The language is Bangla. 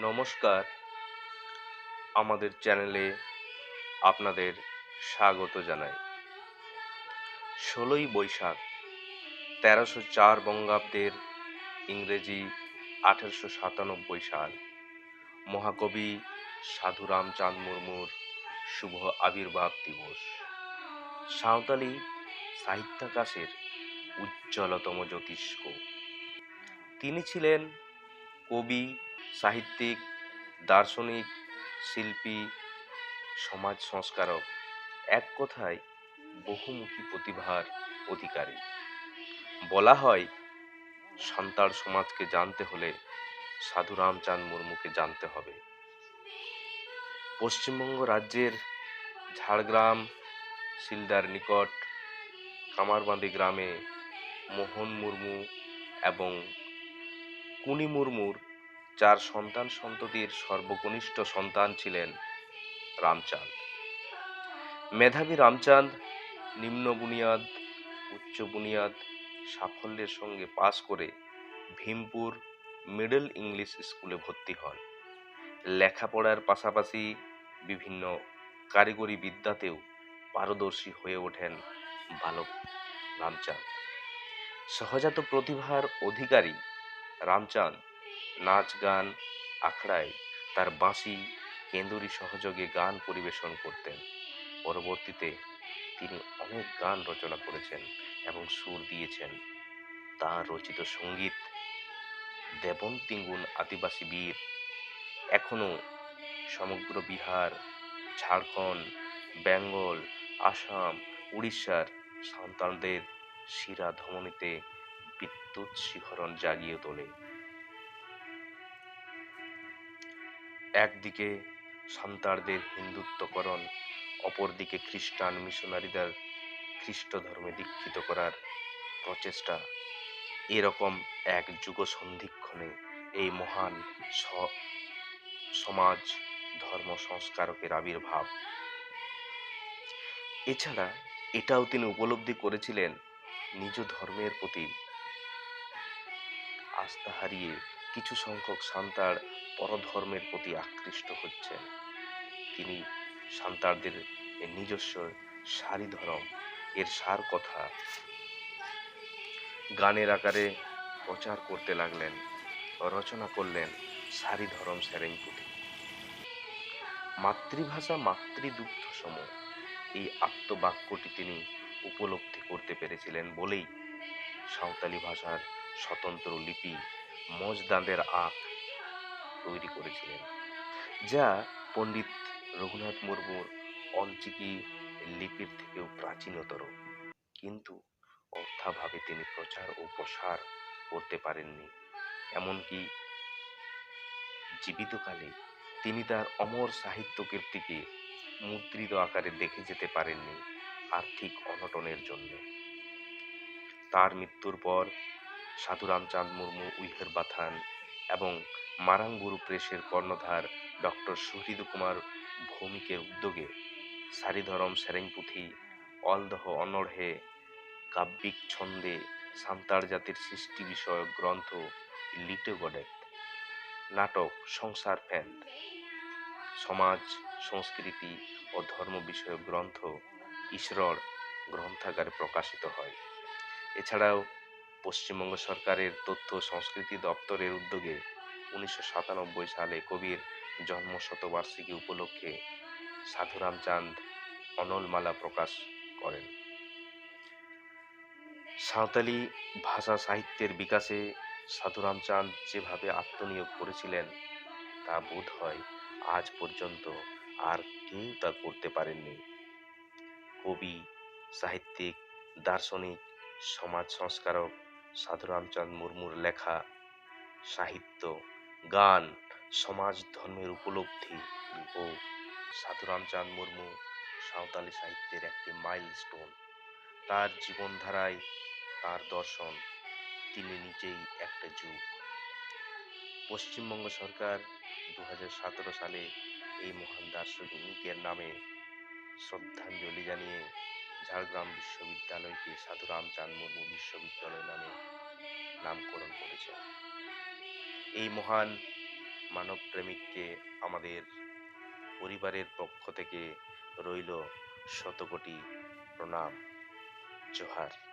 নমস্কার, আমাদের চ্যানেলে আপনাদের স্বাগত জানাই। ১৬ই বৈশাখ ১৩০৪ বঙ্গাব্দের ইংরেজি ১৮৯৭ সাল মহাকবি সাধু রামচাঁদ মুর্মুর শুভ আবির্ভাব দিবস। সাঁওতালি সাহিত্যাকাশের উজ্জ্বলতম জ্যোতিষ্ক। তিনি ছিলেন কবি, সাহিত্যিক, দার্শনিক, শিল্পী, সমাজ সংস্কারক, এক কথায় বহুমুখী প্রতিভার অধিকারী। বলা হয়, সান্তাড় সমাজকে জানতে হলে সাধু রামচাঁদ মুর্মুকে জানতে হবে। পশ্চিমবঙ্গ রাজ্যের ঝাড়গ্রাম শিলদার নিকট কামারবাঁধি গ্রামে মোহন মুর্মু এবং কুনি মুর্মুর 4 সন্তান সন্ততির সর্বকনিষ্ঠ সন্তান ছিলেন রামচাঁদ। মেধাবী রামচাঁদ নিম্ন বুনিয়াদ, উচ্চ বুনিয়াদ সাফল্যের সঙ্গে পাশ করে ভীমপুর মিডল ইংলিশ স্কুলে ভর্তি হন। লেখাপড়ার পাশাপাশি বিভিন্ন কারিগরি বিদ্যাতেও পারদর্শী হয়ে ওঠেন বালক রামচাঁদ। সহজাত প্রতিভার অধিকারী রামচাঁদ নাচ গান আখড়ায় তার বাঁশি কেন্দুরি সহযোগে গান পরিবেশন করতেন। পরবর্তীতে তিনি অনেক গান রচনা করেছেন এবং সুর দিয়েছেন। তার রচিত সঙ্গীত দেবন্তিঙ্গুন আদিবাসী বীর এখনো সমগ্র বিহার, ঝাড়খণ্ড, বেঙ্গল, আসাম, উড়িষ্যার সাঁওতালদের শিরা ধমনীতে বিদ্যুৎ শিহরণ জাগিয়ে তোলে। একদিকে সাঁওতালদের হিন্দুত্বকরণ, অপরদিকে খ্রিস্টান মিশনারিদের খ্রিস্ট ধর্মে দীক্ষিত করার প্রচেষ্টা। এরকম এক যুগ সন্ধিক্ষণে এই মহান সমাজ ধর্ম সংস্কারকের আবির্ভাব। এছাড়া এটাও তিনি উপলব্ধি করেছিলেন, নিজ ধর্মের প্রতি আস্থা হারিয়ে কিছু সংখ্যক সাঁওতাল পরধর্মের প্রতি আকৃষ্ট হচ্ছেন। তিনি সাঁওতালদের নিজস্ব সারি ধর্ম এর সার কথা গানের আকারে প্রচার করতে লাগলেন। রচনা করলেন সারি ধরম সেরেং পুঁথি। মাতৃভাষা মাতৃদুগ্ধ সম, এই আত্মবাক্যটি তিনি উপলব্ধি করতে পেরেছিলেন বলেই সাঁওতালি ভাষার স্বতন্ত্র লিপি মজদাঁদের আঁক তৈরি করেছিলেন, যা পণ্ডিত রঘুনাথ মুর্মুর অলচিকি লিপির থেকেও প্রাচীনতর। কিন্তু অর্থাভাবে তিনি প্রচার ও প্রসার করতে পারেননি। এমনকি জীবিতকালে তিনি তার অমর সাহিত্য কীর্তিকে মুদ্রিত আকারে দেখে যেতে পারেননি আর্থিক অনটনের জন্য। তার মৃত্যুর পর সাধু রামচাঁদ মুর্মু উইহের বাথান এবং মারাংবুরু প্রেসের কর্ণধার ডক্টর সুহৃদ কুমার ভৌমিকের উদ্যোগে সারি ধরম সেরেং পুঁথি, অলদহ অনড়হে, কাব্যিক ছন্দে সাঁওতাল জাতির সৃষ্টি বিষয়ক গ্রন্থ লিটে গডেত, নাটক সংসার ফ্যান্ড, সমাজ সংস্কৃতি ও ধর্ম বিষয়ক গ্রন্থ ঈশ্বর গ্রন্থাগারে প্রকাশিত হয়। এছাড়াও পশ্চিমবঙ্গ সরকারের তথ্য সংস্কৃতি দপ্তরের উদ্যোগে ১৯৯৭ সালে কবির জন্ম শতবার্ষিকী উপলক্ষে সাধু রামচাঁদ অনলমালা প্রকাশ করেন। সাঁওতালি ভাষা সাহিত্যের বিকাশে সাধু রামচাঁদ যেভাবে আত্মনিয়োগ করেছিলেন তা বোধ হয় আজ পর্যন্ত আর কেউ তা করতে পারেননি। কবি, সাহিত্যিক, দার্শনিক, সমাজ সংস্কারক সাধু রামচাঁদ মুর্মুর লেখা সাহিত্য, গান, সমাজ ধর্মের উপলব্ধি ও সাধু রামচাঁদ মুর্মু সাঁওতালি সাহিত্যের একটি মাইলস্টোন। তার জীবনধারায়, তার দর্শন, তিনি নিজেই একটা যুগ। পশ্চিমবঙ্গ সরকার ২০১৭ সালে এই মহান দার্শনিকের নামে শ্রদ্ধাঞ্জলি জানিয়ে ঝাড়গ্রাম বিশ্ববিদ্যালয়কে সাধু রামচাঁদ মুর্মু বিশ্ববিদ্যালয় নামে নামকরণ করেছে। এই মহান মানব প্রেমিককে আমাদের পরিবারের পক্ষ থেকে রইল শতকোটি প্রণাম। জোহার।